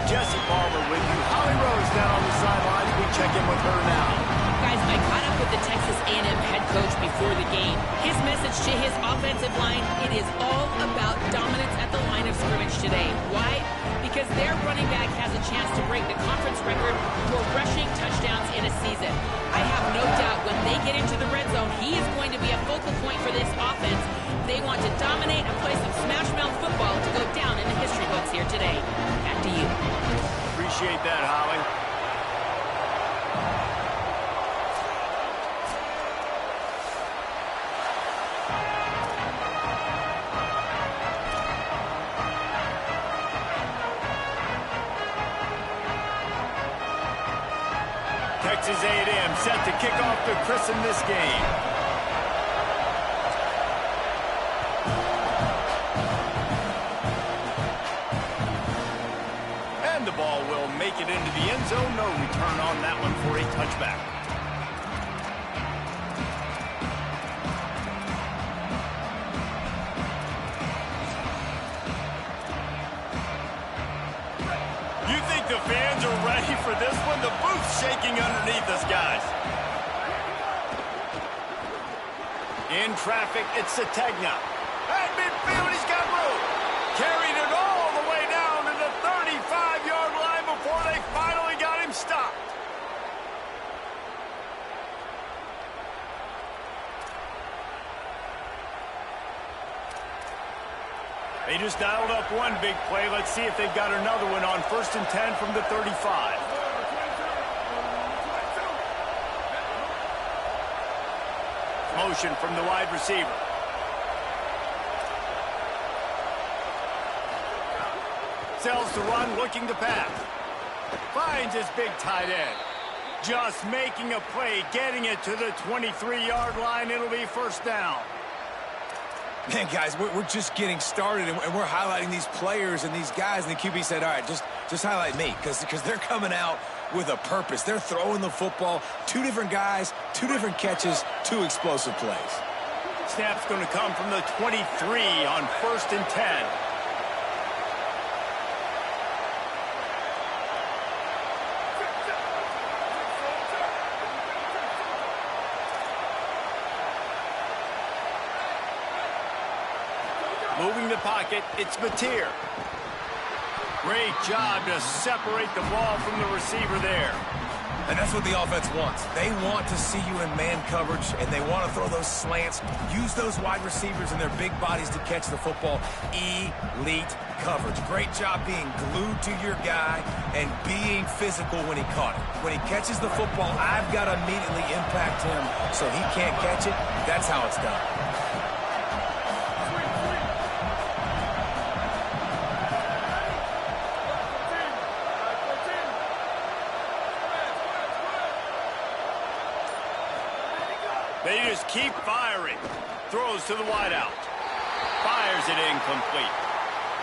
Jesse Barber with you. Holly Rose down on the sidelines. We check in with her now. Guys, I caught up with the Texas A&M head coach before the game. His message to his offensive line, it is all about dominance at the line of scrimmage today. Why? Because their running back has a chance to break the conference record for rushing touchdowns in a season. I have no doubt when they get into the red zone, he is going to be a focal point for this offense. They want to dominate and play some smash-mouth football to go down in the history books here today. Back to you. Appreciate that, Holly. Texas A&M set to kick off to christen this game. And the ball will make it into the end zone. No return on that one for a touchback. You think the fans are ready for this one? The booth's shaking underneath us, guys. In traffic, it's Sategna. At midfield, he's got room. Carried it all the way down to the 35-yard line before they finally got him stopped. They just dialed up one big play. Let's see if they've got another one on 1st and 10 from the 35. Motion from the wide receiver. Sells the run, looking to pass. Finds his big tight end. Just making a play, getting it to the 23-yard line. It'll be 1st down. Man, guys, we're just getting started, and we're highlighting these players and these guys, and the QB said, all right, just highlight me, because they're coming out with a purpose. They're throwing the football. 2 different guys, 2 different catches, 2 explosive plays. Snap's going to come from the 23 on 1st and 10. Moving the pocket, it's Mateer. Great job to separate the ball from the receiver there. And that's what the offense wants. They want to see you in man coverage, and they want to throw those slants, use those wide receivers and their big bodies to catch the football. Elite coverage. Great job being glued to your guy and being physical when he caught it. When he catches the football, I've got to immediately impact him so he can't catch it. That's how it's done. They just keep firing. Throws to the wideout. Fires it incomplete.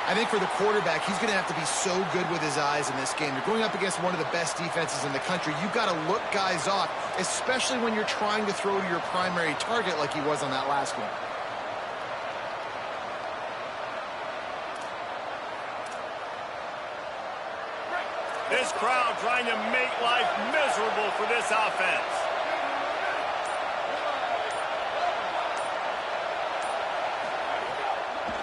I think for the quarterback, he's going to have to be so good with his eyes in this game. You're going up against one of the best defenses in the country. You've got to look guys off, especially when you're trying to throw to your primary target like he was on that last one. This crowd trying to make life miserable for this offense.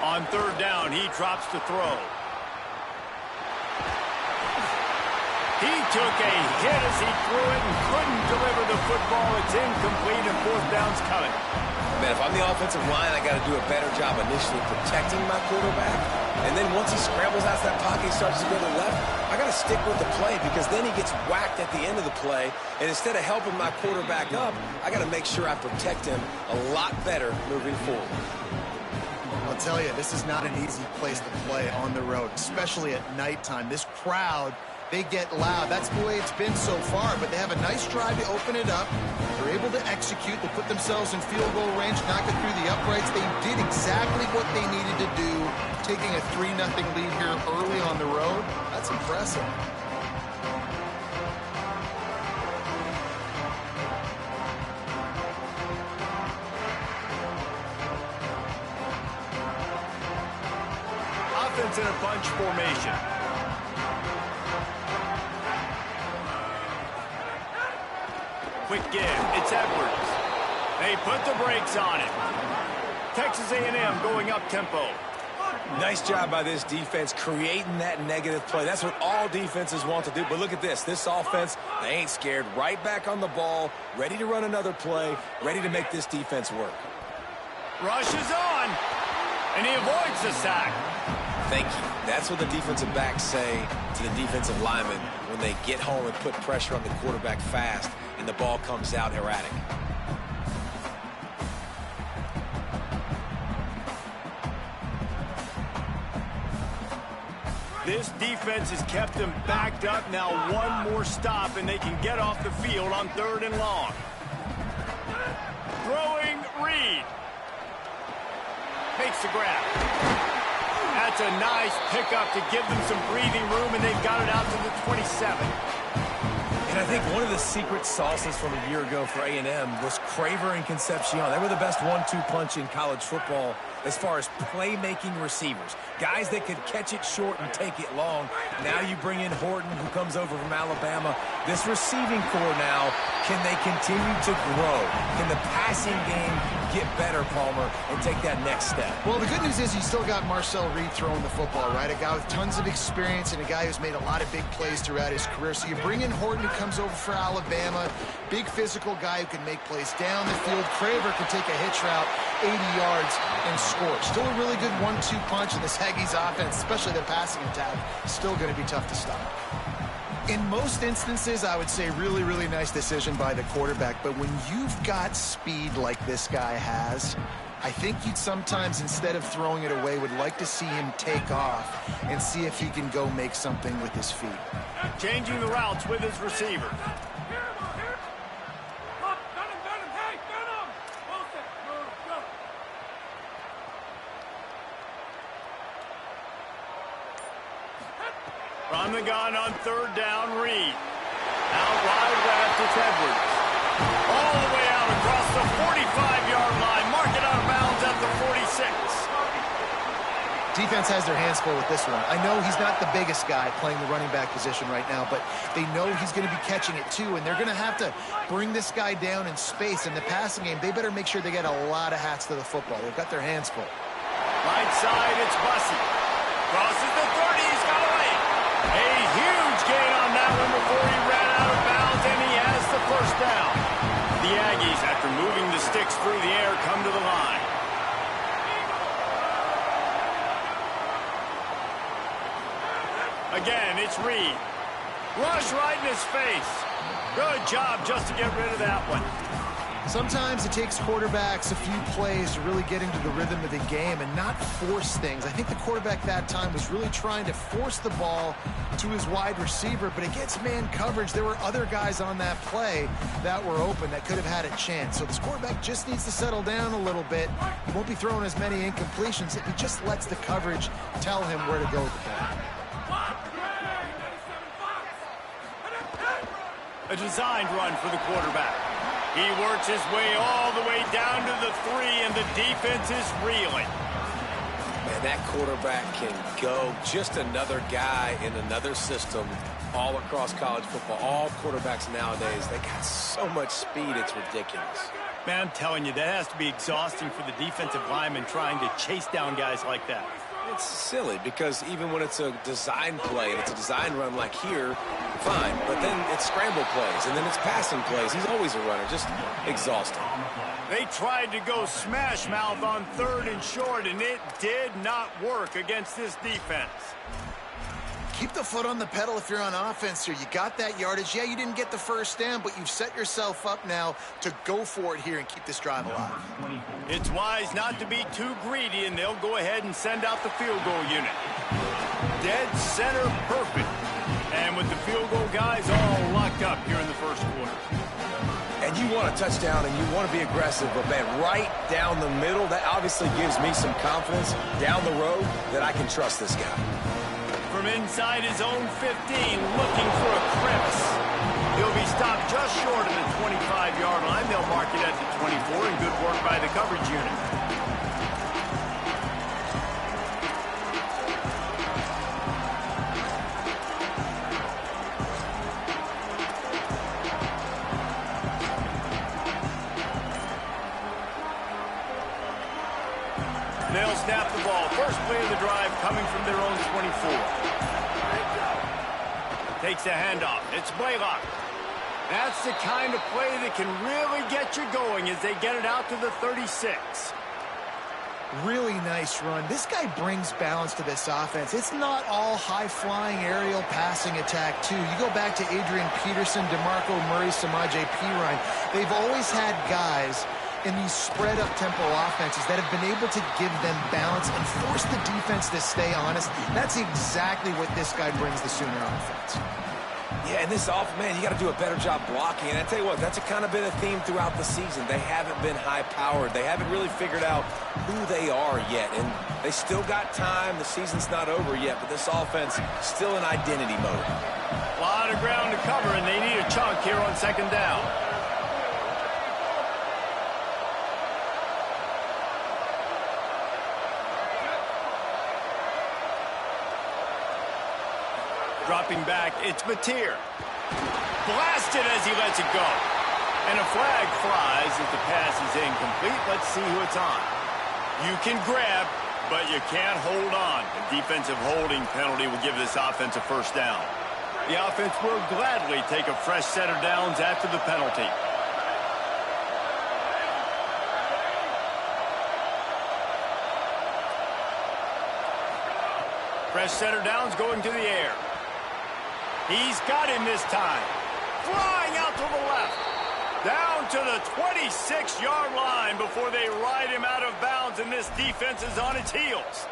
On 3rd down, he drops to throw. He took a hit as he threw it and couldn't deliver the football. It's incomplete and 4th down's coming. Man, if I'm the offensive line, I got to do a better job initially protecting my quarterback. And then once he scrambles out of that pocket, he starts to go to the left, I got to stick with the play because then he gets whacked at the end of the play. And instead of helping my quarterback up, I got to make sure I protect him a lot better moving forward. I'll tell you, this is not an easy place to play on the road, especially at nighttime. This crowd, they get loud. That's the way it's been so far, but they have a nice drive to open it up. They're able to execute. They put themselves in field goal range, knock it through the uprights. They did exactly what they needed to do, taking a 3-0 lead here early on the road. That's impressive. Offense in a bunch formation. quick give. It's Edwards. They put the brakes on it. Texas A&M going up-tempo. Nice job by this defense creating that negative play. That's what all defenses want to do. But look at this. This offense, they ain't scared. Right back on the ball, ready to run another play, ready to make this defense work. Rush is on, and he avoids the sack. Thank you. That's what the defensive backs say to the defensive linemen when they get home and put pressure on the quarterback fast and the ball comes out erratic. This defense has kept them backed up. Now one more stop, and they can get off the field on 3rd and long. Throwing Reed. Makes the grab. That's a nice pickup to give them some breathing room, and they've got it out to the 27. And I think one of the secret sauces from a year ago for A&M was Craver and Concepcion. They were the best 1-2 punch in college football as far as playmaking receivers. Guys that could catch it short and take it long. Now you bring in Horton, who comes over from Alabama. This receiving core now, can they continue to grow? Can the passing game get better, Palmer, and take that next step? Well, the good news is you still got Marcel Reed throwing the football, right? A guy with tons of experience and a guy who's made a lot of big plays throughout his career. So you bring in Horton, who comes over for Alabama. Big physical guy who can make plays down the field. Craver can take a hitch route 80 yards and score. Still a really good 1-2 punch in this Aggies offense, especially the passing attack. Still going to be tough to stop. In most instances, I would say really, really nice decision by the quarterback. But when you've got speed like this guy has, I think you'd sometimes, instead of throwing it away, would like to see him take off and see if he can go make something with his feet. Changing the routes with his receiver. From the gun on 3rd down, Reed. Out wide left, it's Edwards. All the way out across the 45-yard line. Mark it out of bounds at the 46. Defense has their hands full with this one. I know he's not the biggest guy playing the running back position right now, but they know he's going to be catching it too, and they're going to have to bring this guy down in space. In the passing game, they better make sure they get a lot of hats to the football. They've got their hands full. Right side, it's Bussey. Crosses the 30, he's got away. A huge gain on that one before he ran out of bounds, and he has the 1st down. The Aggies, after moving the sticks through the air, come to the line. Again, it's Reed. Rush right in his face. Good job just to get rid of that one. Sometimes it takes quarterbacks a few plays to really get into the rhythm of the game and not force things. I think the quarterback that time was really trying to force the ball to his wide receiver, but against man coverage, there were other guys on that play that were open that could have had a chance. So this quarterback just needs to settle down a little bit. He won't be throwing as many incompletions if he just lets the coverage tell him where to go with the ball. A designed run for the quarterback. He works his way all the way down to the 3, and the defense is reeling. Man, that quarterback can go. Just another guy in another system all across college football. All quarterbacks nowadays, they got so much speed, it's ridiculous. Man, I'm telling you, that has to be exhausting for the defensive lineman trying to chase down guys like that. It's silly because even when it's a design play and it's a design run like here, fine. But then it's scramble plays and then it's passing plays. He's always a runner, just exhausting. They tried to go smash mouth on 3rd and short, and it did not work against this defense. Keep the foot on the pedal if you're on offense here. You got that yardage. Yeah, you didn't get the 1st down, but you've set yourself up now to go for it here and keep this drive alive. It's wise not to be too greedy, and they'll go ahead and send out the field goal unit. Dead center perfect. And with the field goal guys all locked up here in the 1st quarter. And you want a touchdown and you want to be aggressive, but man, right down the middle, that obviously gives me some confidence down the road that I can trust this guy. From inside his own 15, looking for a crevice. He'll be stopped just short of the 25-yard line. They'll mark it at the 24, and good work by the coverage unit. drive coming from their own 24. Takes the handoff. It's Blaylock. That's the kind of play that can really get you going as they get it out to the 36. Really nice run. This guy brings balance to this offense. It's not all high-flying aerial passing attack, too. You go back to Adrian Peterson, DeMarco Murray, Samaje Perine. They've always had guys in these spread-up tempo offenses that have been able to give them balance and force the defense to stay honest. That's exactly what this guy brings the Sooner offense. Yeah, and this man, you got to do a better job blocking. And I tell you what, that's kind of been a theme throughout the season. They haven't been high-powered. They haven't really figured out who they are yet. And they still got time. The season's not over yet, but this offense still in identity mode. A lot of ground to cover, and they need a chunk here on second down. Dropping back, it's Mateer. Blasted as he lets it go. And a flag flies as the pass is incomplete. Let's see who it's on. You can grab, but you can't hold on. A defensive holding penalty will give this offense a first down. The offense will gladly take a fresh set of downs after the penalty. Fresh set of downs going to the air. He's got him this time. Flying out to the left. Down to the 26-yard line before they ride him out of bounds, and this defense is on its heels.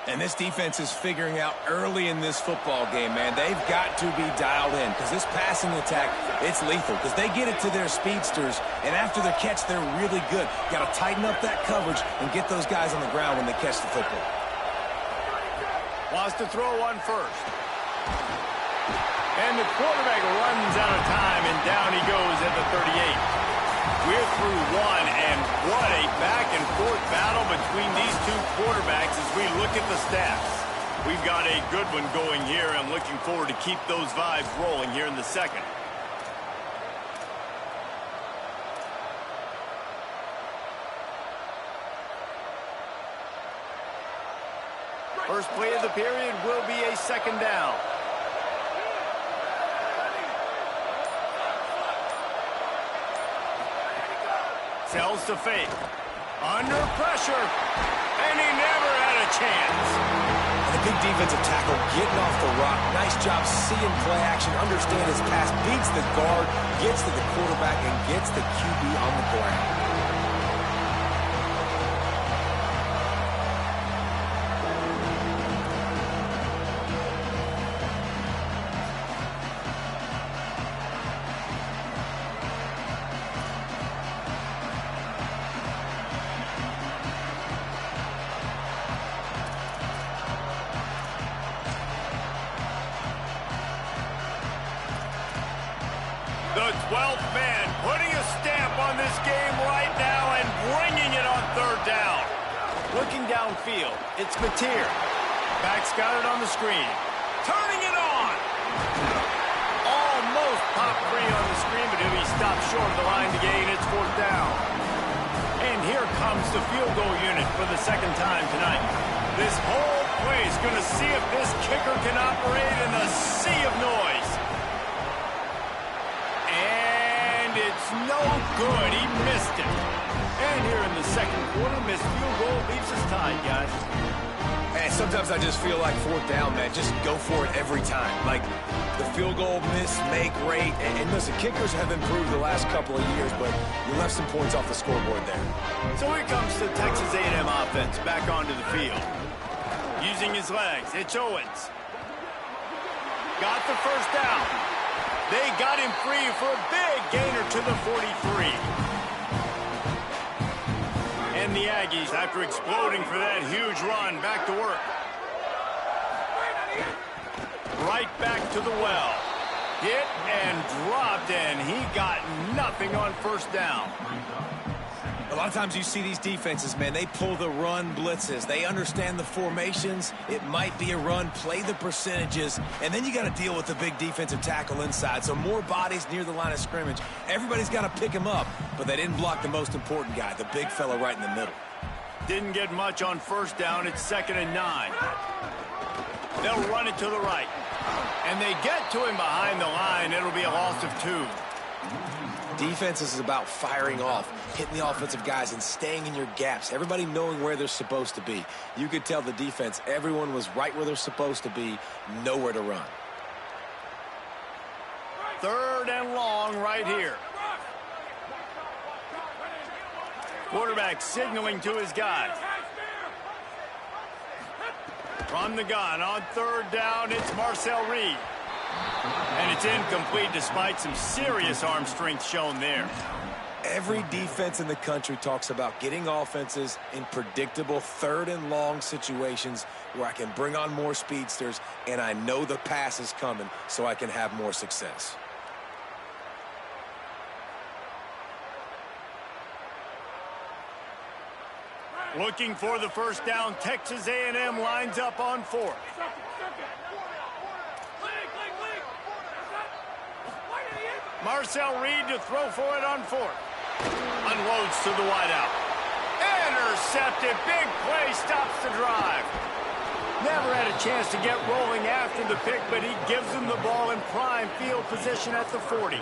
And this defense is figuring out early in this football game, man. They've got to be dialed in because this passing attack, it's lethal because they get it to their speedsters, and after the catch, they're really good. Got to tighten up that coverage and get those guys on the ground when they catch the football. Wants to throw one first. And the quarterback runs out of time, and down he goes at the 38. We're through one, and what a back-and-forth battle between these two quarterbacks as we look at the stats. We've got a good one going here. I'm looking forward to keep those vibes rolling here in the second. First play of the period will be a second down. Tells to fake. Under pressure. And he never had a chance. And the big defensive tackle getting off the rock. Nice job seeing play action. Understand his pass. Beats the guard. Gets to the quarterback and gets the QB on the ground. The 12th man putting a stamp on this game right now and bringing it on third down. Looking downfield, it's Mateer. Back's got it on the screen. Turning it on. Almost popped free on the screen, but he'll be stopped short of the line to gain. It's fourth down. And here comes the field goal unit for the second time tonight. This whole play is going to see if this kicker can operate in a sea of noise. It's no good. He missed it. And here in the second quarter, missed field goal leaves us tied, guys. Man, sometimes I just feel like fourth down, man. Just go for it every time. Like the field goal miss, make rate. And listen, kickers have improved the last couple of years, but you left some points off the scoreboard there. So here comes the Texas A&M offense back onto the field. Using his legs, it's Owens. Got the first down. They got him free for a big gainer to the 43. And the Aggies, after exploding for that huge run, back to work. Right back to the well. Hit and dropped, and he got nothing on first down. A lot of times you see these defenses, man, they pull the run blitzes. They understand the formations. It might be a run, play the percentages, and then you got to deal with the big defensive tackle inside. So more bodies near the line of scrimmage. Everybody's got to pick him up, but they didn't block the most important guy, the big fella right in the middle. Didn't get much on first down. It's 2nd and 9. They'll run it to the right. And they get to him behind the line. It'll be a loss of 2. Defense is about firing off, hitting the offensive guys and staying in your gaps. Everybody knowing where they're supposed to be. You could tell the defense, everyone was right where they're supposed to be, nowhere to run. 3rd and long right here. Quarterback signaling to his guys. From the gun on 3rd down, it's Marcel Reed. And it's incomplete despite some serious arm strength shown there. Every defense in the country talks about getting offenses in predictable 3rd and long situations where I can bring on more speedsters and I know the pass is coming so I can have more success. Looking for the first down, Texas A&M lines up on 4th. Marcel Reed to throw for it on 4th. Unloads to the wideout. Intercepted. Big play stops the drive. Never had a chance to get rolling after the pick, but he gives them the ball in prime field position at the 40.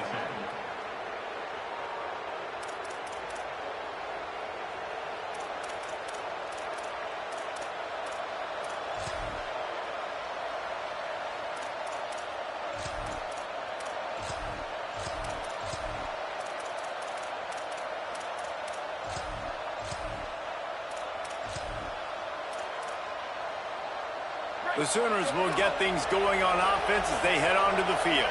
The Sooners will get things going on offense as they head onto the field.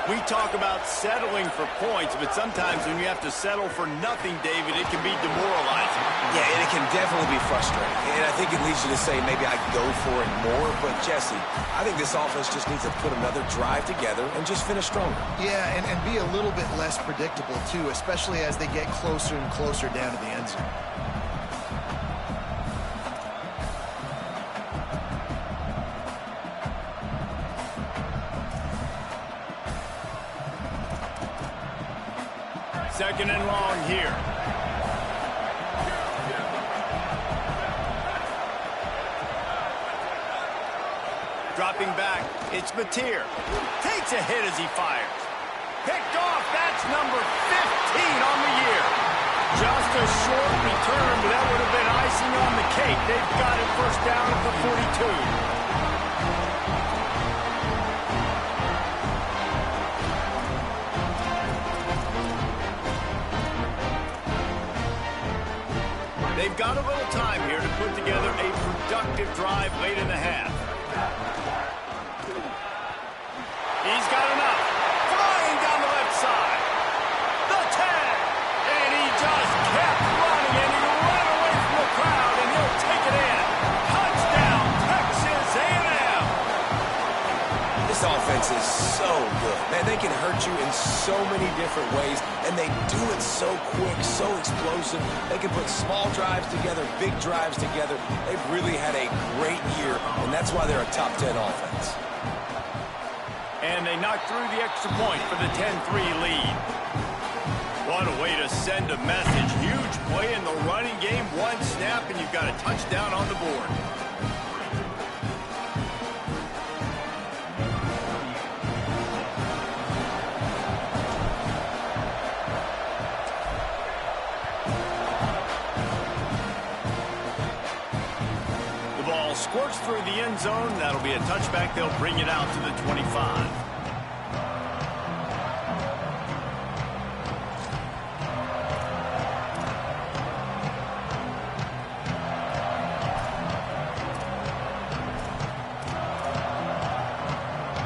We talk about settling for points, but sometimes when you have to settle for nothing, David, it can be demoralizing. Yeah, and it can definitely be frustrating. And I think it leads you to say maybe I go for it more. But, Jesse, I think this offense just needs to put another drive together and just finish stronger. Yeah, and be a little bit less predictable, too, especially as they get closer and closer down to the end zone. Second and long here. Dropping back, it's Mateer. Takes a hit as he fires. Picked off, that's number 15 on the year. Just a short return, but that would have been icing on the cake. They've got it first down at the 42. They've got a little time here to put together a productive drive late in the half. He's got enough. Flying down the left side. The 10. And he just kept running, and he ran away from the crowd, and he'll take it in. Touchdown, Texas A&M. This offense is so good. Man, they can hurt you in so many different ways, and they do it so quick, so explosive. They can put small drives together, big drives together. They've really had a great year, and that's why they're a top 10 offense. And they knock through the extra point for the 10-3 lead. What a way to send a message. Huge play in the running game. One snap, and you've got a touchdown on the board. Squirts through the end zone. That'll be a touchback. They'll bring it out to the 25.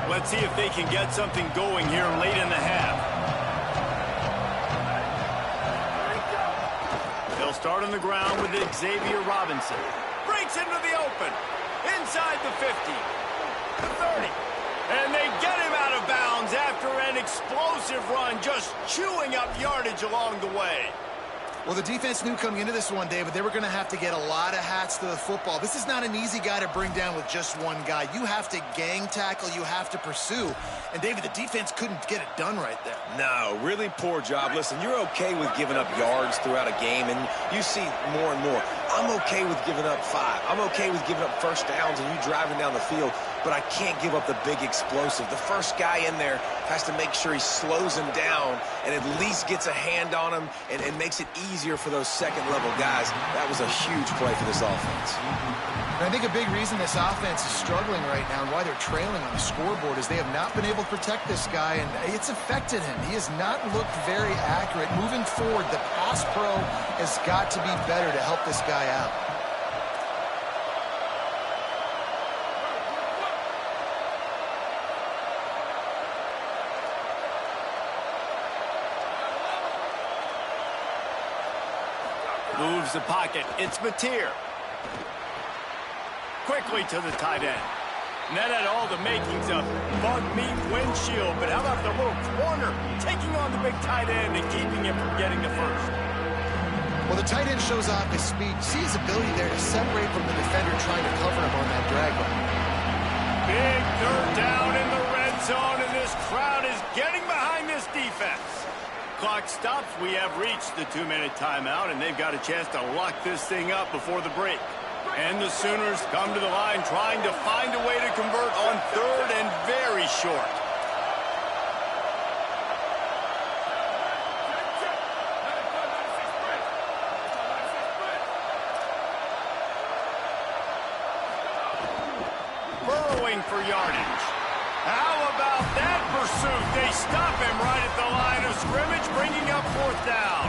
Let's see if they can get something going here late in the half. They'll start on the ground with Xavier Robinson. Breaks into the open. Inside the 50. The 30. And they get him out of bounds after an explosive run, just chewing up yardage along the way. Well, the defense knew coming into this one, David, they were going to have to get a lot of hats to the football. This is not an easy guy to bring down with just one guy. You have to gang tackle. You have to pursue. And, David, the defense couldn't get it done right there. No, really poor job. Listen, you're okay with giving up yards throughout a game, and you see more and more. I'm okay with giving up 5. I'm okay with giving up first downs and you driving down the field, but I can't give up the big explosive. The first guy in there has to make sure he slows him down and at least gets a hand on him and makes it easier for those second-level guys. That was a huge play for this offense. And I think a big reason this offense is struggling right now and why they're trailing on the scoreboard is they have not been able to protect this guy, and it's affected him. He has not looked very accurate. Moving forward, the pass pro has got to be better to help this guy out. Moves the pocket. It's Mateer. Quickly to the tight end. And that had all the makings of bug meat windshield, but how about the little corner taking on the big tight end and keeping him from getting the first? Well, the tight end shows off his speed. See his ability there to separate from the defender trying to cover him on that drag route. Big third down in the red zone, and this crowd is getting behind this defense. Clock stops. We have reached the 2-minute timeout, and they've got a chance to lock this thing up before the break. And the Sooners come to the line trying to find a way to convert on third and very short. Burrowing for yardage. How about that pursuit? They stop him right at the line of scrimmage, bringing up fourth down.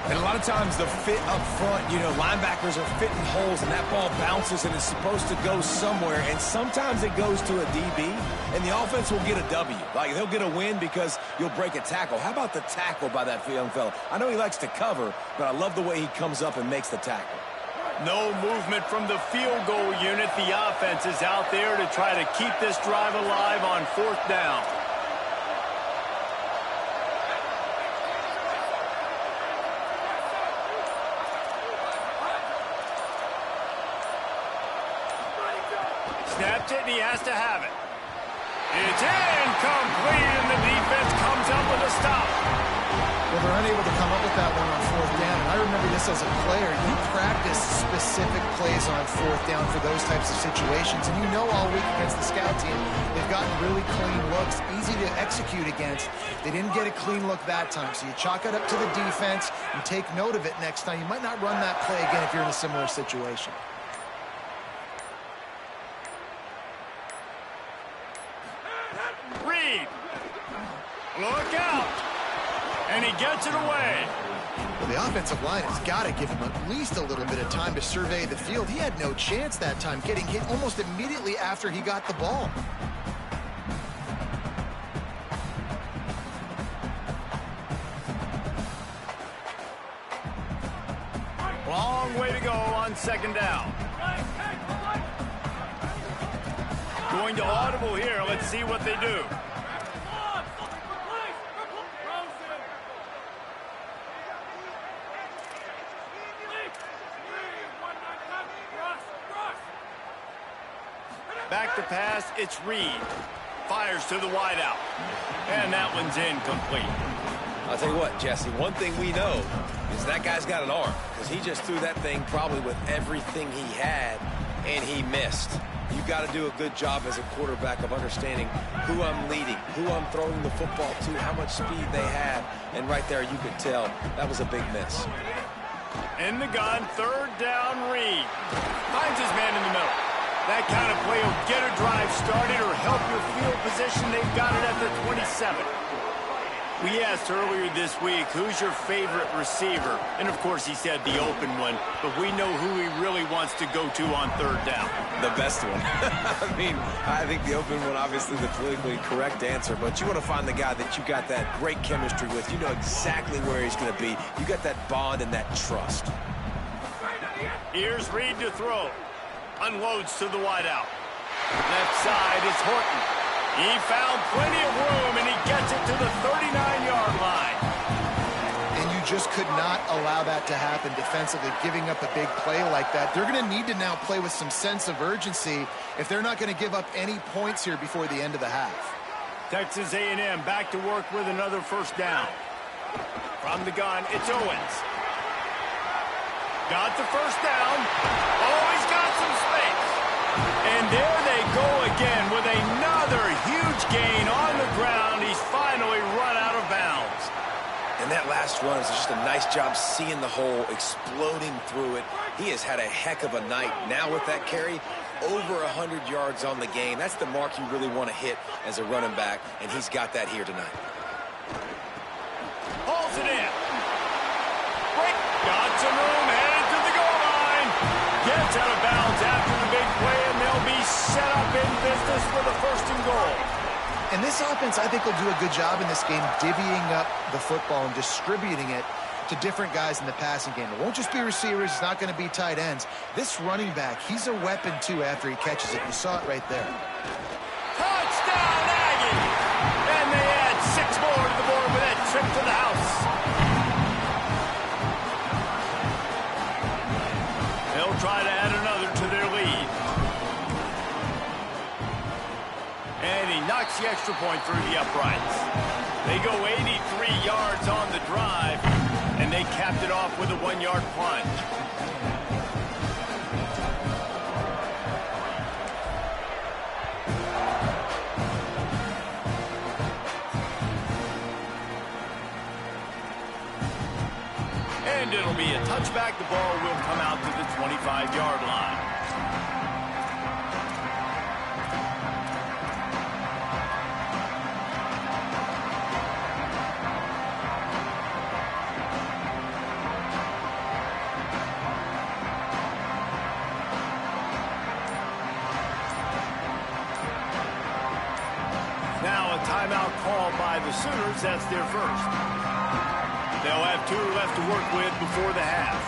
And a lot of times the fit up front, you know, linebackers are fitting holes and that ball bounces and it's supposed to go somewhere. And sometimes it goes to a DB and the offense will get a W. Like they'll get a win because you'll break a tackle. How about the tackle by that young fella? I know he likes to cover, but I love the way he comes up and makes the tackle. No movement from the field goal unit. The offense is out there to try to keep this drive alive on fourth down. Snapped it, and he has to have it. It's incomplete, and the defense comes up with a stop. Well, they're unable to come up with that one on fourth down. And I remember this as a player. You practice specific plays on fourth down for those types of situations. And you know all week against the scout team, they've gotten really clean looks, easy to execute against. They didn't get a clean look that time. So you chalk it up to the defense and take note of it next time. You might not run that play again if you're in a similar situation. Reed. Look out. And he gets it away. Well, the offensive line has got to give him at least a little bit of time to survey the field. He had no chance that time, getting hit almost immediately after he got the ball. Long way to go on second down. Going to audible here. Let's see what they do. Back to pass, it's Reed. Fires to the wideout. And that one's incomplete. I'll tell you what, Jesse, one thing we know is that guy's got an arm because he just threw that thing probably with everything he had, and he missed. You've got to do a good job as a quarterback of understanding who I'm leading, who I'm throwing the football to, how much speed they have, and right there you could tell that was a big miss. In the gun, third down, Reed. Finds his man in the middle. That kind of play will get a drive started or help your field position. They've got it at the 27. We asked earlier this week, who's your favorite receiver? And, of course, he said the open one, but we know who he really wants to go to on third down. The best one. I mean, I think the open one, obviously the politically correct answer, but you want to find the guy that you got that great chemistry with. You know exactly where he's going to be. You got that bond and that trust. Here's Reed to throw. Unloads to the wideout. Left side is Horton. He found plenty of room, and he gets it to the 39-yard line. And you just could not allow that to happen defensively, giving up a big play like that. They're going to need to now play with some sense of urgency if they're not going to give up any points here before the end of the half. Texas A&M back to work with another first down. From the gun, it's Owens. Got the first down. Oh, he's got some space. And there they go again with another huge gain on the ground. He's finally run out of bounds. And that last run is just a nice job seeing the hole, exploding through it. He has had a heck of a night. Now with that carry, over 100 yards on the game. That's the mark you really want to hit as a running back, and he's got that here tonight. Pulls it in. Break. Got some room, headed to the goal line. Gets out of bounds after the big play, and they'll be set up in business for the first and goal. And this offense, I think, will do a good job in this game divvying up the football and distributing it to different guys in the passing game. It won't just be receivers. It's not going to be tight ends. This running back, he's a weapon, too, after he catches it. You saw it right there. Touchdown, Aggies! And they add 6 more to the board with that trip to the house. They'll try to add another to their lead. And he knocks the extra point through the uprights. They go 83 yards on the drive, and they capped it off with a 1-yard plunge. And it'll be a touchback. The ball will come out to the 25-yard line. Now a timeout called by the Sooners. That's their first. They'll have 2 left to work with before the half.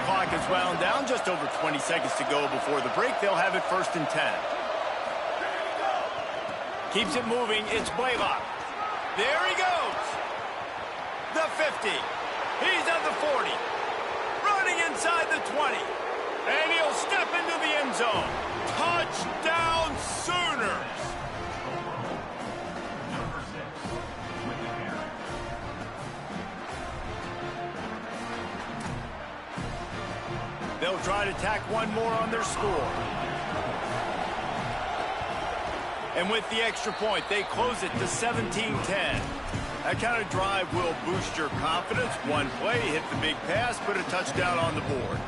Clock is wound down. Just over 20 seconds to go before the break. They'll have it 1st and 10. Keeps it moving. It's Blaylock. There he goes. The 50. He's at the 40. Running inside the 20. And he'll step into the end zone. Touchdown, Sooners. They'll try to tack one more on their score. And with the extra point, they close it to 17-10. That kind of drive will boost your confidence. One play, hit the big pass, put a touchdown on the board.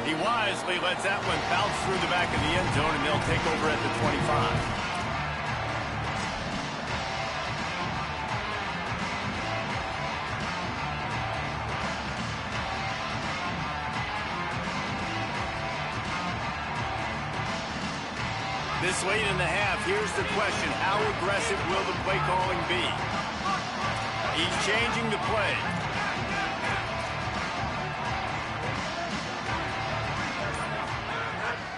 He wisely lets that one bounce through the back of the end zone, and they'll take over at the 25. This late in the half, here's the question. How aggressive will the play calling be? He's changing the play.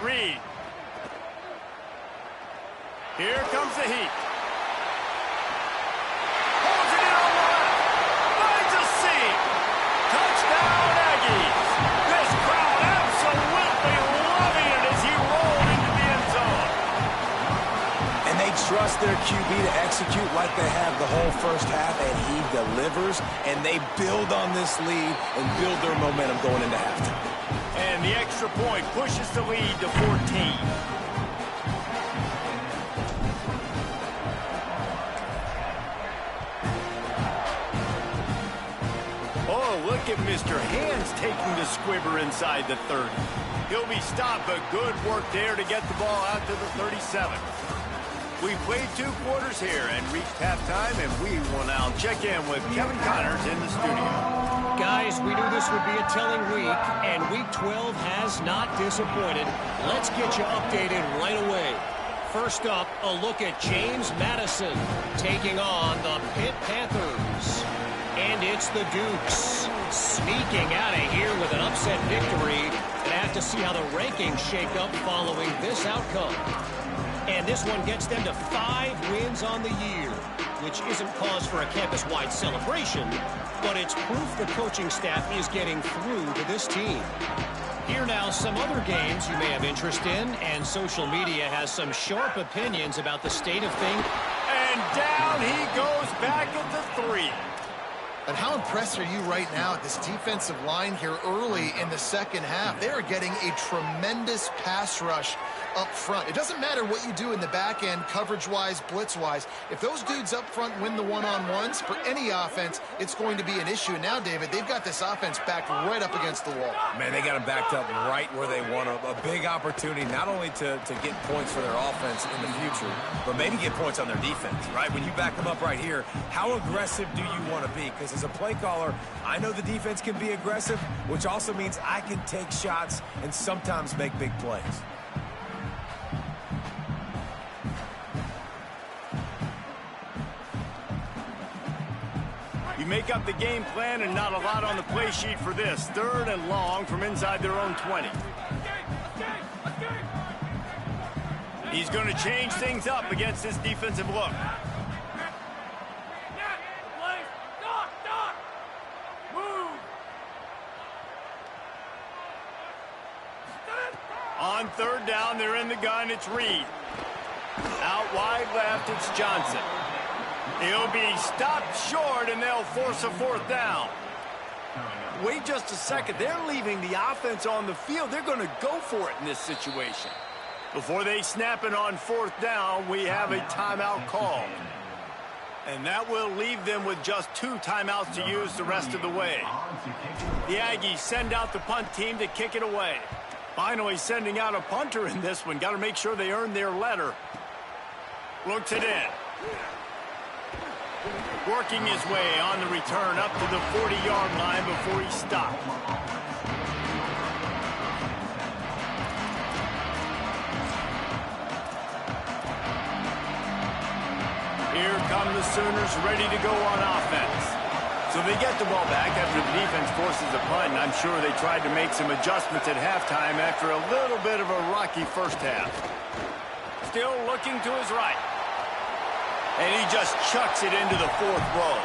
Reed. Here comes the heat. Holds it in on the left. Finds a seam. Touchdown, Aggies. This crowd absolutely loving it as he rolled into the end zone. And they trust their QB to execute like they have the whole first half, and he delivers, and they build on this lead and build their momentum going into halftime. And the extra point pushes the lead to 14. Oh, look at Mr. Hands taking the squibber inside the 30. He'll be stopped, but good work there to get the ball out to the 37. We played 2 quarters here and reached halftime, and we will now check in with Kevin Connors in the studio. Guys, we knew this would be a telling week, and Week 12 has not disappointed. Let's get you updated right away. First up, a look at James Madison taking on the Pitt Panthers. And it's the Dukes sneaking out of here with an upset victory. And have to see how the rankings shake up following this outcome. And this one gets them to 5 wins on the year, which isn't cause for a campus-wide celebration, but it's proof the coaching staff is getting through to this team. Here now, some other games you may have interest in, and social media has some sharp opinions about the state of things. And down he goes back at the 3. But how impressed are you right now at this defensive line here early in the second half? They are getting a tremendous pass rush up front. It doesn't matter what you do in the back end, coverage-wise, blitz-wise. If those dudes up front win the one-on-ones, for any offense, it's going to be an issue. And now, David, they've got this offense backed right up against the wall. Man, they got them backed up right where they want them. A big opportunity not only to get points for their offense in the future, but maybe get points on their defense, right? When you back them up right here, how aggressive do you want to be? Because as a play caller, I know the defense can be aggressive, which also means I can take shots and sometimes make big plays. You make up the game plan and not a lot on the play sheet for this. 3rd and long from inside their own 20. He's going to change things up against this defensive look. On 3rd down, they're in the gun. It's Reed. Out wide left, it's Johnson. He'll be stopped short, and they'll force a 4th down. Wait just a second. They're leaving the offense on the field. They're going to go for it in this situation. Before they snap it on 4th down, we have a timeout called. And that will leave them with just 2 timeouts to use the rest of the way. The Aggies send out the punt team to kick it away. Finally sending out a punter in this one. Got to make sure they earn their letter. Looks it in. Working his way on the return up to the 40-yard line before he stopped. Here come the Sooners ready to go on offense. So they get the ball back after the defense forces a punt. I'm sure they tried to make some adjustments at halftime after a little bit of a rocky first half. Still looking to his right. And he just chucks it into the 4th row.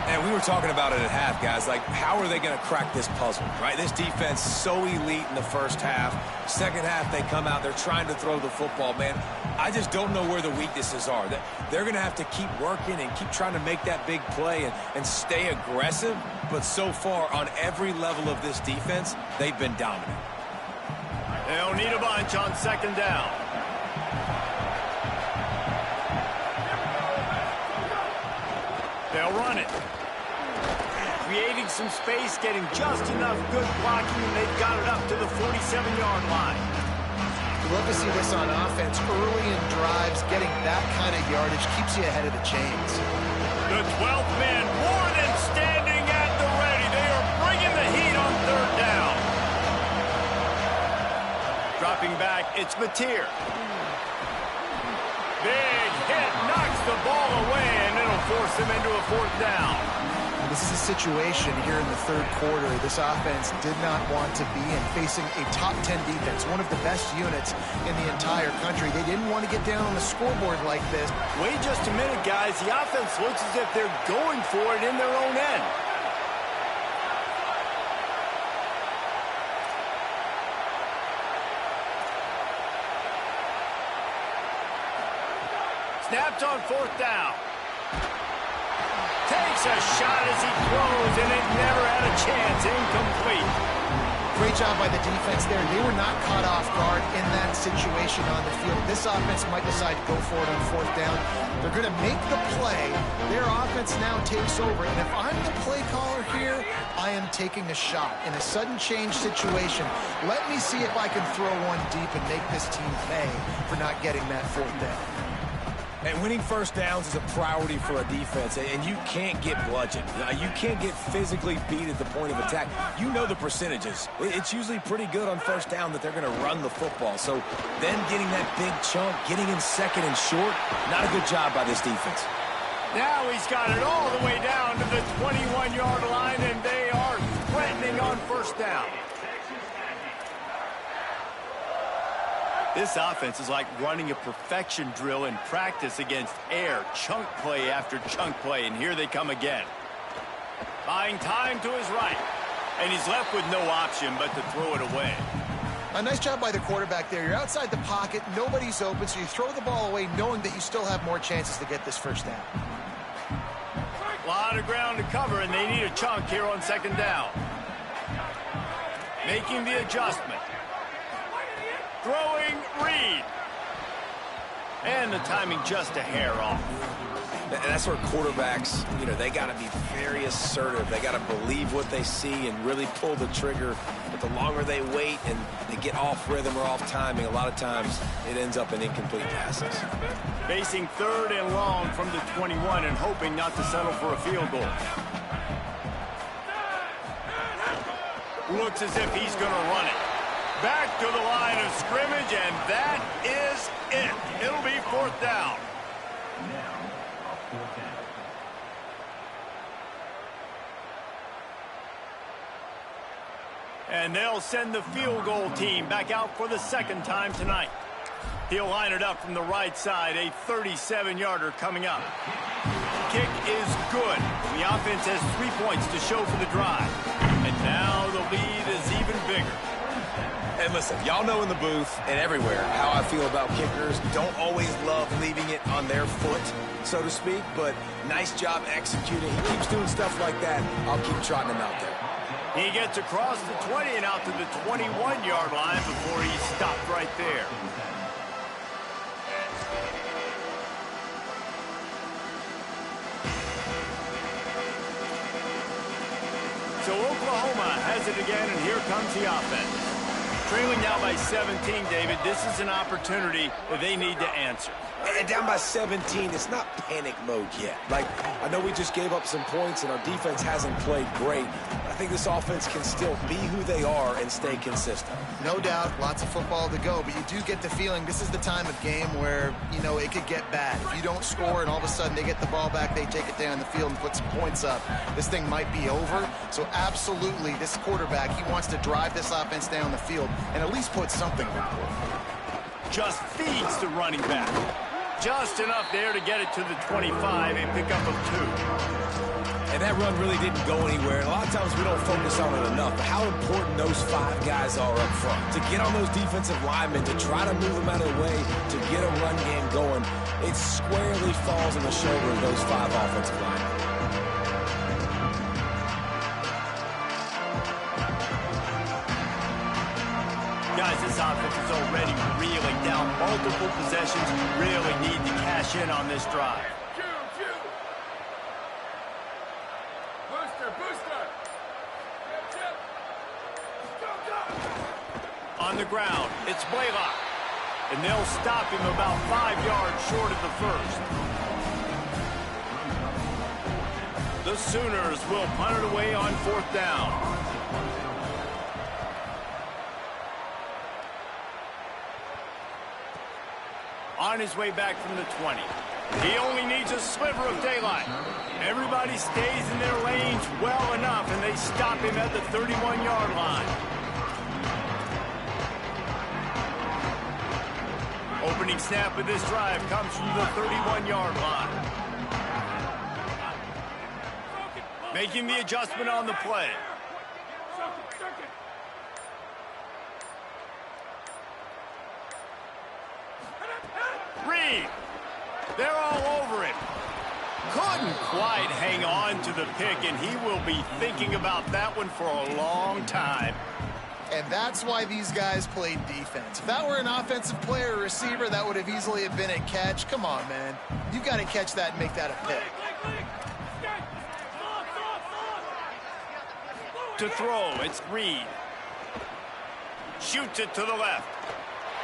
And we were talking about it at half, guys. Like, how are they going to crack this puzzle, right? This defense so elite in the first half. Second half, they come out. They're trying to throw the football, man. I just don't know where the weaknesses are. They're going to have to keep working and keep trying to make that big play and stay aggressive. But so far, on every level of this defense, they've been dominant. They'll need a bunch on 2nd down. They'll run it. Creating some space, getting just enough good blocking, and they've got it up to the 47-yard line. We love to see this on offense early in drives. Getting that kind of yardage keeps you ahead of the chains. The 12th man more than standing at the ready. They are bringing the heat on 3rd down. Dropping back, it's Mateer. Big hit, knocks the ball away, and it'll force them into a 4th down. This is a situation here in the 3rd quarter this offense did not want to be in, facing a top 10 defense, one of the best units in the entire country. They didn't want to get down on the scoreboard like this. Wait just a minute, guys. The offense looks as if they're going for it in their own end. Snapped on 4th down. Takes a shot as he throws, and it never had a chance. Incomplete. Great job by the defense there. They were not caught off guard in that situation on the field. This offense might decide to go for it on 4th down. They're going to make the play. Their offense now takes over. And if I'm the play caller here, I am taking a shot. In a sudden change situation, let me see if I can throw one deep and make this team pay for not getting that 4th down. And winning first downs is a priority for a defense, and you can't get bludgeoned. You can't get physically beat at the point of attack. You know the percentages. It's usually pretty good on first down that they're going to run the football. So then getting that big chunk, getting in 2nd and short, not a good job by this defense. Now he's got it all the way down to the 21-yard line, and they are threatening on 1st down. This offense is like running a perfection drill in practice against air. Chunk play after chunk play, and here they come again. Buying time to his right. And he's left with no option but to throw it away. A nice job by the quarterback there. You're outside the pocket, nobody's open, so you throw the ball away knowing that you still have more chances to get this first down. A lot of ground to cover, and they need a chunk here on second down. Making the adjustment. Throwing Reed. And the timing just a hair off. And that's where quarterbacks, you know, they got to be very assertive. They got to believe what they see and really pull the trigger. But the longer they wait and they get off rhythm or off timing, a lot of times it ends up in incomplete passes. Facing 3rd and long from the 21 and hoping not to settle for a field goal. Looks as if he's going to run it. Back to the line of scrimmage, and that is it. It'll be 4th down. And they'll send the field goal team back out for the 2nd time tonight. He'll line it up from the right side, a 37-yarder coming up. Kick is good. The offense has 3 points to show for the drive. And now the lead is even bigger. And listen, y'all know in the booth and everywhere how I feel about kickers. Don't always love leaving it on their foot, so to speak, but nice job executing. He keeps doing stuff like that. I'll keep trotting him out there. He gets across the 20 and out to the 21-yard line before he's stopped right there. So Oklahoma has it again, and here comes the offense. Trailing now by 17, David. This is an opportunity that they need to answer. And down by 17, it's not panic mode yet. Like, I know we just gave up some points and our defense hasn't played great, but I think this offense can still be who they are and stay consistent. No doubt, lots of football to go, but you do get the feeling this is the time of game where, you know, it could get bad. If you don't score and all of a sudden they get the ball back, they take it down the field and put some points up, this thing might be over. So absolutely, this quarterback, he wants to drive this offense down the field and at least put something on the board. Just feeds the running back. Just enough there to get it to the 25, a pickup of 2. And that run really didn't go anywhere. And a lot of times we don't focus on it enough, but how important those 5 guys are up front. To get on those defensive linemen, to try to move them out of the way, to get a run game going, it squarely falls on the shoulder of those 5 offensive linemen. Guys, this offense is already reeling down multiple possessions. Really need to cash in on this drive. On the ground, it's Blaylock. And they'll stop him about 5 yards short of the first. The Sooners will punt it away on 4th down. On his way back from the 20. He only needs a sliver of daylight. Everybody stays in their lanes well enough, and they stop him at the 31-yard line. Opening snap of this drive comes from the 31-yard line. Making the adjustment on the play. Reed, they're all over him. Couldn't quite hang on to the pick, and he will be thinking about that one for a long time. And that's why these guys played defense. If that were an offensive player or receiver, that would have easily have been a catch. Come on, man. You've got to catch that and make that a pick. To throw, it's Reed. Shoots it to the left.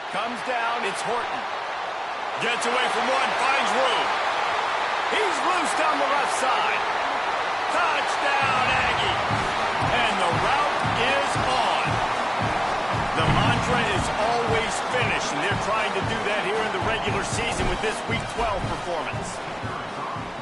Comes down, it's Horton. Gets away from one, finds room. He's loose down the left side. Touchdown, Aggie. And the route is on. The mantra is always finish, and they're trying to do that here in the regular season with this Week 12 performance.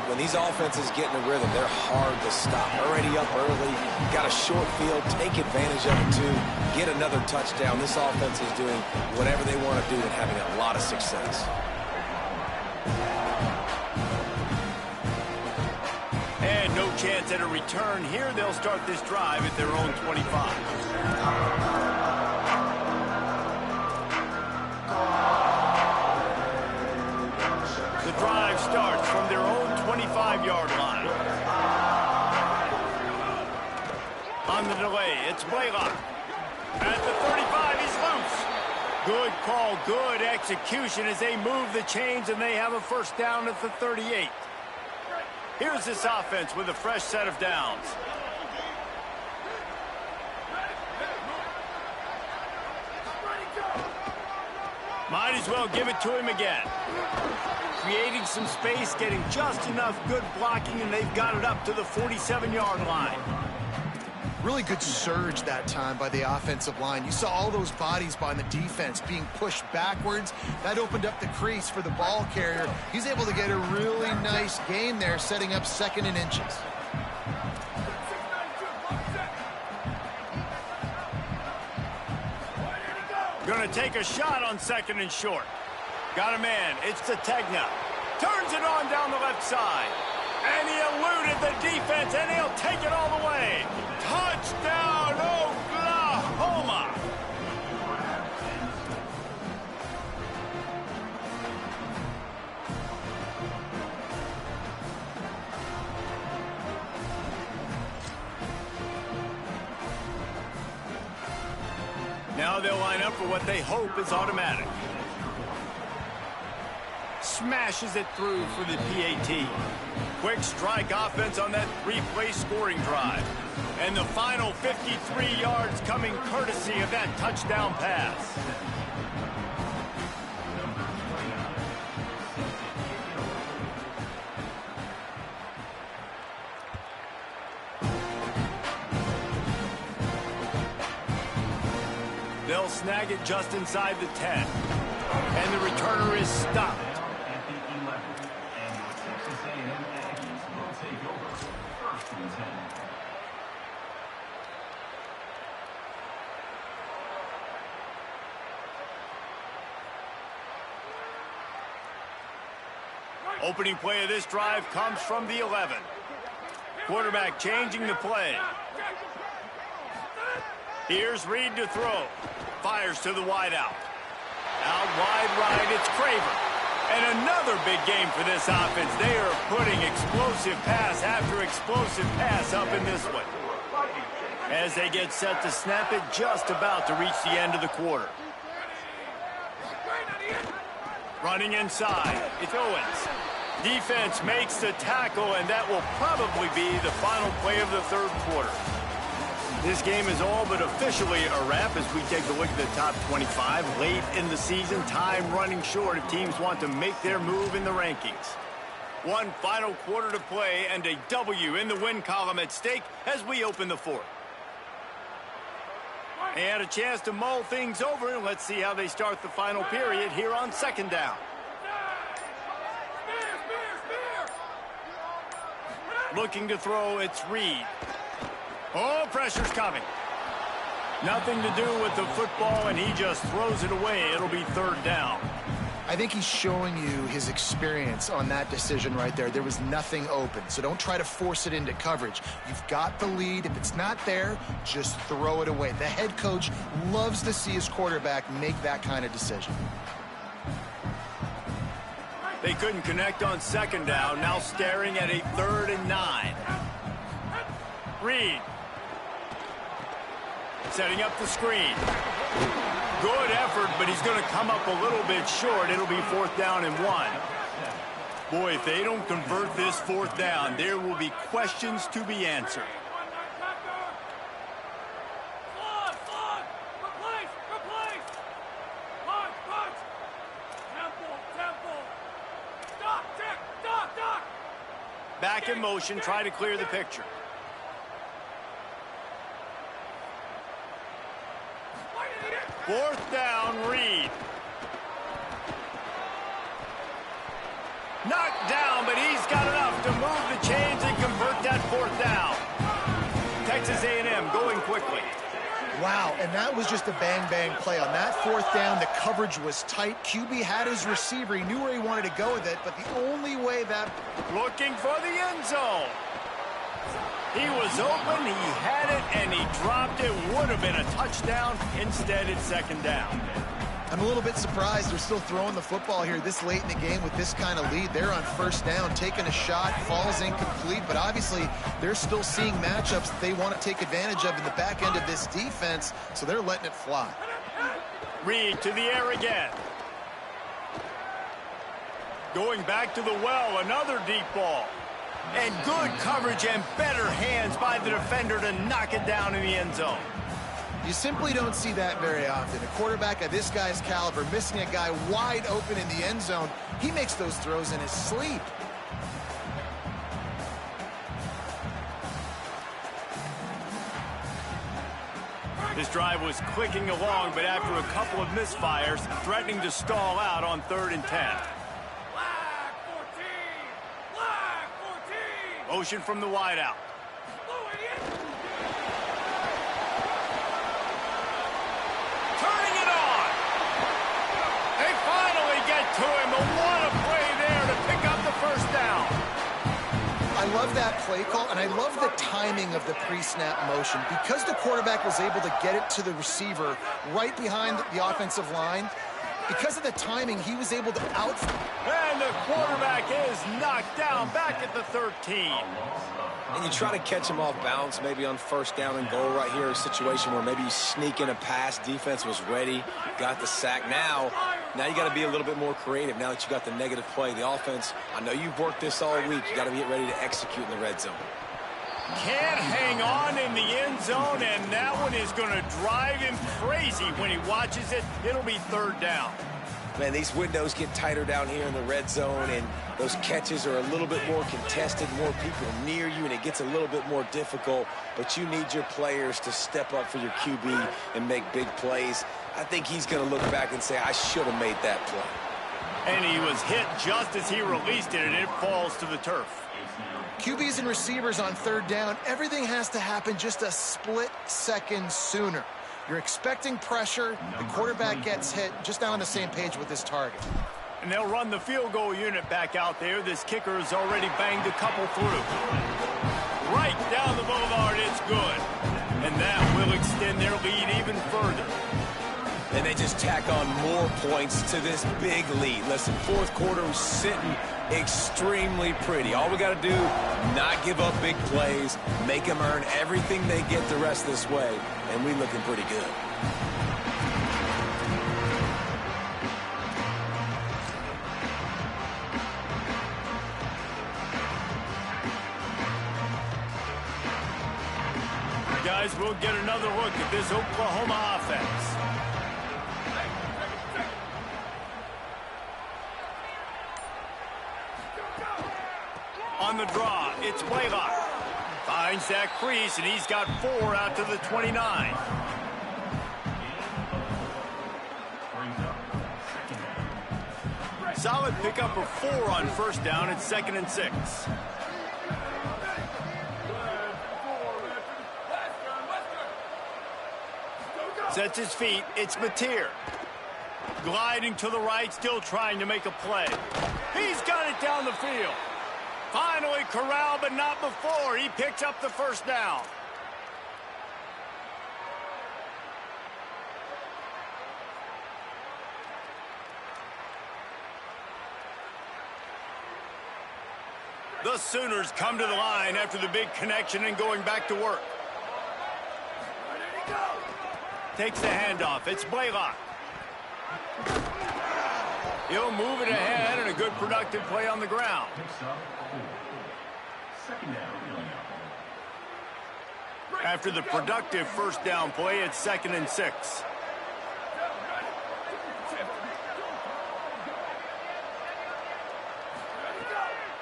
when these offenses get in a rhythm, they're hard to stop. Already up early, got a short field, take advantage of it too, get another touchdown. This offense is doing whatever they want to do and having a lot of success. And no chance at a return here. They'll start this drive at their own 25. The drive starts from their own 25-yard line. On the delay, it's Blaylock. At the 35, he's loose. Good call, good execution as they move the chains, and they have a first down at the 38. Here's this offense with a fresh set of downs. Might as well give it to him again. Creating some space, getting just enough good blocking, and they've got it up to the 47-yard line. Really good surge that time by the offensive line. You saw all those bodies by the defense being pushed backwards. That opened up the crease for the ball carrier. He's able to get a really nice gain there, setting up 2nd and inches. Going to take a shot on 2nd and short. Got a man. It's Tegna. Turns it on down the left side. And he eluded the defense, and he'll take it all the way. Touchdown, Oklahoma! Now they'll line up for what they hope is automatic. Smashes it through for the PAT. Quick strike offense on that 3-play scoring drive. And the final 53 yards coming courtesy of that touchdown pass. They'll snag it just inside the 10. And the returner is stopped. Opening play of this drive comes from the 11. Quarterback changing the play. Here's Reed to throw. Fires to the wideout. Out wide right, it's Craver. And another big game for this offense. They are putting explosive pass after explosive pass up in this one. As they get set to snap it, just about to reach the end of the quarter. Running inside, it's Owens. Defense makes the tackle, and that will probably be the final play of the 3rd quarter. This game is all but officially a wrap as we take a look at the top 25 late in the season. Time running short if teams want to make their move in the rankings. One final quarter to play and a W in the win column at stake as we open the 4th. And a chance to mull things over. Let's see how they start the final period here on 2nd down. Looking to throw, it's Reed. Oh, pressure's coming. Nothing to do with the football, and he just throws it away. It'll be 3rd down. I think he's showing you his experience on that decision right there. There was nothing open, so don't try to force it into coverage. You've got the lead. If it's not there, just throw it away. The head coach loves to see his quarterback make that kind of decision. They couldn't connect on 2nd down, now staring at a 3rd and 9. Reed. Setting up the screen. Good effort, but he's going to come up a little bit short. It'll be 4th down and 1. Boy, if they don't convert this 4th down, there will be questions to be answered. Back in motion, try to clear the picture. Fourth down, Reed. Knocked down, but he's got enough to chains and convert that fourth down. Texas A&M going quickly. Wow, and that was just a bang-bang play. On that fourth down, the coverage was tight. QB had his receiver. He knew where he wanted to go with it, but the only way that... Looking for the end zone. He was open, he had it, and he dropped it. Would have been a touchdown. Instead, it's second down. I'm a little bit surprised they're still throwing the football here this late in the game with this kind of lead. They're on first down, taking a shot, falls incomplete, but obviously they're still seeing matchups that they want to take advantage of in the back end of this defense, so they're letting it fly. Reed to the air again. Going back to the well, another deep ball. And good coverage and better hands by the defender to knock it down in the end zone. You simply don't see that very often. A quarterback of this guy's caliber missing a guy wide open in the end zone. He makes those throws in his sleep. This drive was clicking along, but after a couple of misfires, threatening to stall out on 3rd and 10. Motion from the wideout. Turning it on. They finally get to him. But what a play there to pick up the first down. I love that play call, and I love the timing of the pre-snap motion. Because the quarterback was able to get it to the receiver right behind the offensive line, because of the timing, he was able to out... And the quarterback is knocked down back at the 13. And you try to catch him off balance, maybe on first down and goal right here, a situation where maybe you sneak in a pass, defense was ready, got the sack. Now you got to be a little bit more creative now that you got the negative play. The offense, I know you've worked this all week. You got to get ready to execute in the red zone. Can't hang on in the end zone, and that one is going to drive him crazy when he watches it. It'll be 3rd down. Man, these windows get tighter down here in the red zone, and those catches are a little bit more contested, more people near you, and it gets a little bit more difficult. But you need your players to step up for your QB and make big plays. I think he's going to look back and say, I should have made that play. And he was hit just as he released it, and it falls to the turf. QBs and receivers on 3rd down, everything has to happen just a split second sooner. You're expecting pressure, the quarterback gets hit, just not on the same page with his target. And they'll run the field goal unit back out there. This kicker has already banged a couple through. Right down the boulevard, it's good. And that will extend their lead even further. And they just tack on more points to this big lead. Listen, 4th quarter was sitting extremely pretty. All we got to do, not give up big plays, make them earn everything they get the rest of this way, and we looking pretty good. Guys, we'll get another look at this Oklahoma offense. On the draw, it's Blaylock. Finds that crease, and he's got 4 out to the 29. Solid pickup of 4 on first down. It's 2nd and 6. Sets his feet. It's Mateer. Gliding to the right, still trying to make a play. He's got it down the field. Finally corralled, but not before. He picks up the first down. The Sooners come to the line after the big connection and going back to work. Takes the handoff. It's Blaylock. He'll move it ahead, and a good productive play on the ground. After the productive first down play, it's 2nd and 6.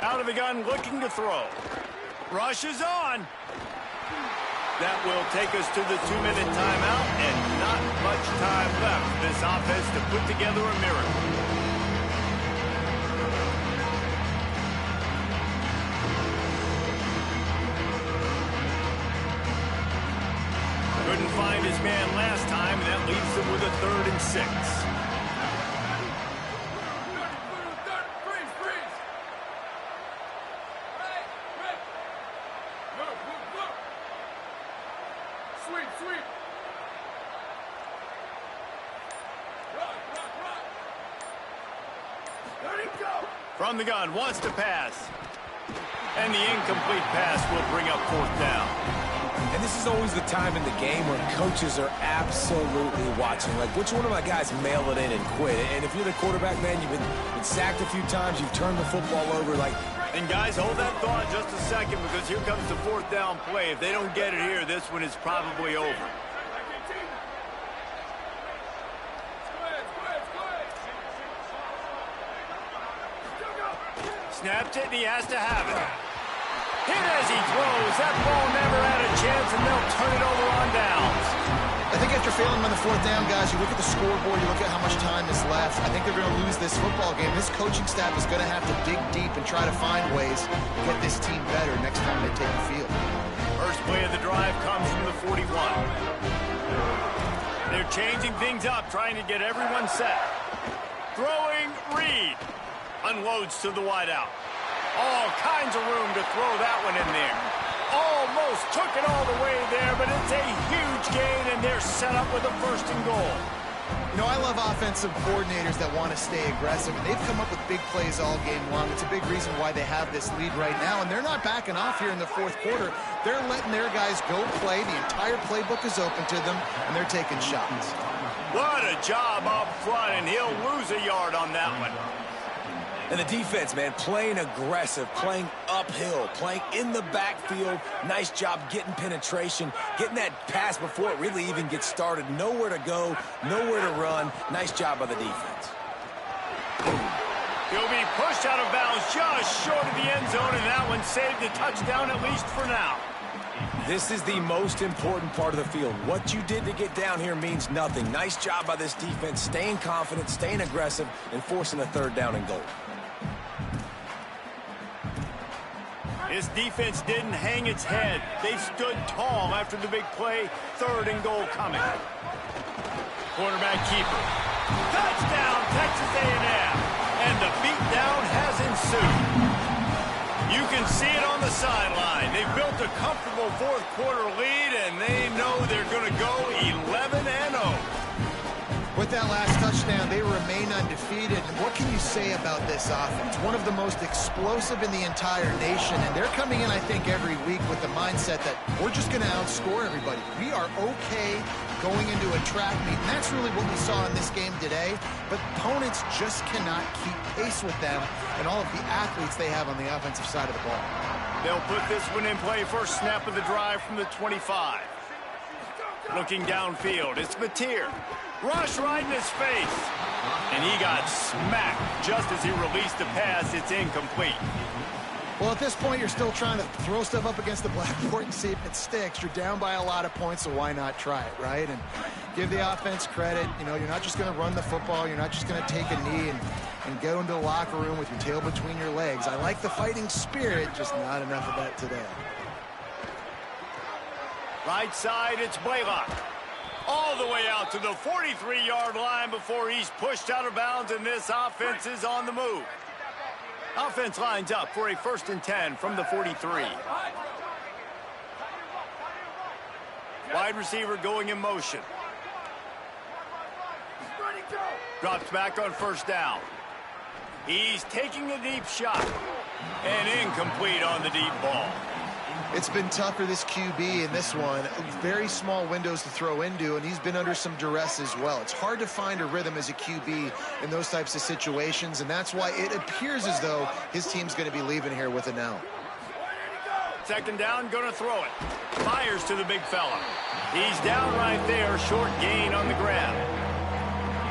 Out of the gun, looking to throw. Rush is on. That will take us to the 2-minute timeout, and not much time left for this offense to put together a miracle. find his man last time, and that leaves them with a 3rd and 6. From the gun, wants to pass. And the incomplete pass will bring up 4th down. And this is always the time in the game where coaches are absolutely watching. Like, which one of my guys mail it in and quit? And if you're the quarterback, man, you've been sacked a few times, you've turned the football over. Like, and guys, hold that thought just a second, because here comes the 4th down play. If they don't get it here, this one is probably over. Snaps it, and he has to have it. Hit as he throws. That ball never had a chance, and they'll turn it over on downs. I think after failing on the 4th down, guys, you look at the scoreboard, you look at how much time is left. I think they're going to lose this football game. This coaching staff is going to have to dig deep and try to find ways to get this team better next time they take the field. First play of the drive comes from the 41. They're changing things up, trying to get everyone set. Throwing, Reed. Unloads to the wideout. All kinds of room to throw that one in there. Almost took it all the way there, but it's a huge gain, and they're set up with a 1st and goal. You know, I love offensive coordinators that want to stay aggressive. They've come up with big plays all game long. It's a big reason why they have this lead right now, and they're not backing off here in the 4th quarter. They're letting their guys go play. The entire playbook is open to them, and they're taking shots. What a job up front, and he'll lose a yard on that one. and the defense, man, playing aggressive, playing uphill, playing in the backfield. Nice job getting penetration, getting that pass before it really even gets started. Nowhere to go, nowhere to run. Nice job by the defense. He'll be pushed out of bounds just short of the end zone, and that one saved a touchdown, at least for now. This is the most important part of the field. What you did to get down here means nothing. Nice job by this defense, staying confident, staying aggressive, and forcing a third down and goal. This defense didn't hang its head. They stood tall after the big play. Third and goal coming. Quarterback keeper. Touchdown, Texas A&M. And the beatdown has ensued. You can see it on the sideline. They've built a comfortable fourth quarter lead, and they know they're going to go 11-0. With that last touchdown, they remain undefeated. And what can you say about this offense? One of the most explosive in the entire nation. And they're coming in, I think, every week with the mindset that we're just going to outscore everybody. We are okay going into a track meet. And that's really what we saw in this game today. But opponents just cannot keep pace with them and all of the athletes they have on the offensive side of the ball. They'll put this one in play. First snap of the drive from the 25. Looking downfield, it's Mateer. Rush right in his face. And he got smacked just as he released the pass. It's incomplete. Well, at this point, you're still trying to throw stuff up against the blackboard and see if it sticks. You're down by a lot of points, so why not try it, right? And give the offense credit. You know, you're not just going to run the football. You're not just going to take a knee and go into the locker room with your tail between your legs. I like the fighting spirit, just not enough of that today. Right side, it's Blaylock. All the way out to the 43-yard line before he's pushed out of bounds, and this offense is on the move. Offense lines up for a 1st and 10 from the 43. Wide receiver going in motion. Drops back on first down. He's taking a deep shot. And incomplete on the deep ball. It's been tough for this QB in this one. Very small windows to throw into, and he's been under some duress as well. It's hard to find a rhythm as a QB in those types of situations, and that's why it appears as though his team's going to be leaving here with an L. Second down, going to throw it. Fires to the big fella. He's down right there, short gain on the grab.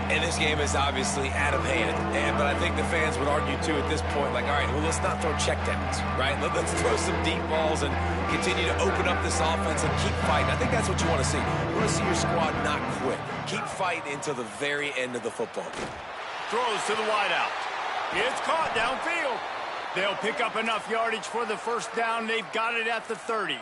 And this game is obviously out of hand. But I think the fans would argue, too, at this point, like, all right, well, let's not throw checkdowns, right? Let's throw some deep balls and continue to open up this offense and keep fighting. I think that's what you want to see. You want to see your squad not quit. Keep fighting until the very end of the football game. Throws to the wideout. It's caught downfield. They'll pick up enough yardage for the first down. They've got it at the 30.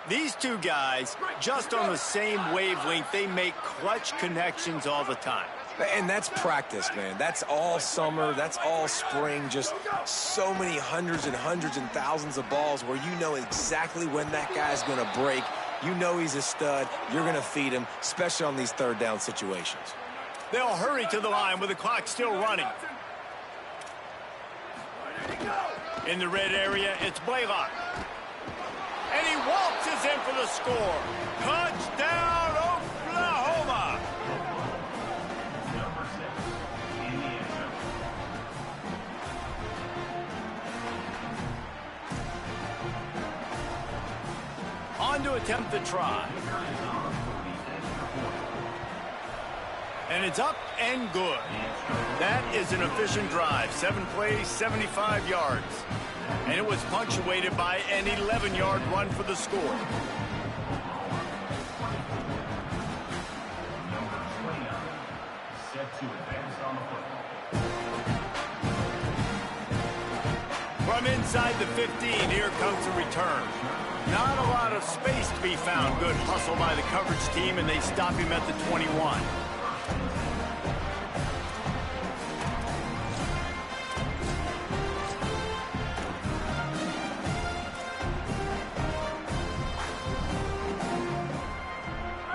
These two guys, just on the same wavelength, they make clutch connections all the time. And that's practice, man. That's all summer. That's all spring. Just so many hundreds and thousands of balls where you know exactly when that guy's going to break. You know he's a stud. You're going to feed him, especially on these third down situations. They'll hurry to the line with the clock still running. In the red area, it's Blaylock. And he waltzes in for the score. Touchdown, Oklahoma! On to attempt the try. And it's up and good. That is an efficient drive. 7 plays, 75 yards. And it was punctuated by an 11-yard run for the score. From inside the 15, here comes the return. Not a lot of space to be found. Good hustle by the coverage team, and they stop him at the 21.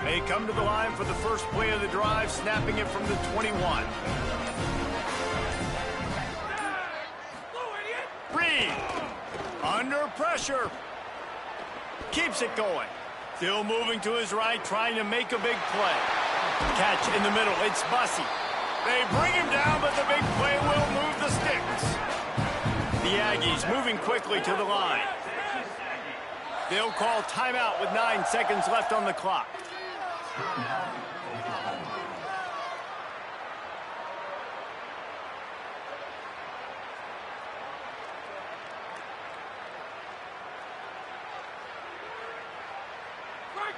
They come to the line for the first play of the drive, snapping it from the 21. Reed, under pressure. Keeps it going. Still moving to his right, trying to make a big play. Catch in the middle. It's Bussey. They bring him down, but the big play will move the sticks. The Aggies moving quickly to the line. They'll call timeout with 9 seconds left on the clock.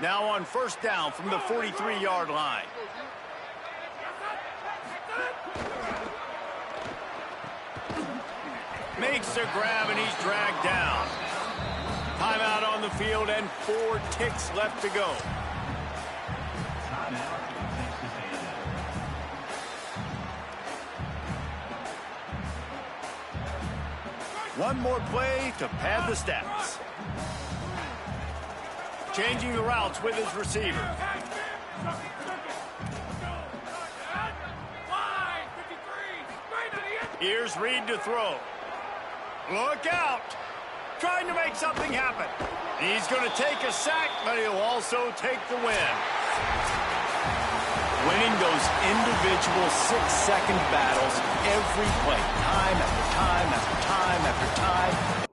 Now on first down from the 43-yard line. Makes a grab and he's dragged down. Timeout on the field and 4 ticks left to go. One more play to pad the stats. Changing the routes with his receiver. Here's Reed to throw. Look out! Trying to make something happen. He's going to take a sack, but he'll also take the win. Winning those individual 6-second battles every play, time after time after time after time.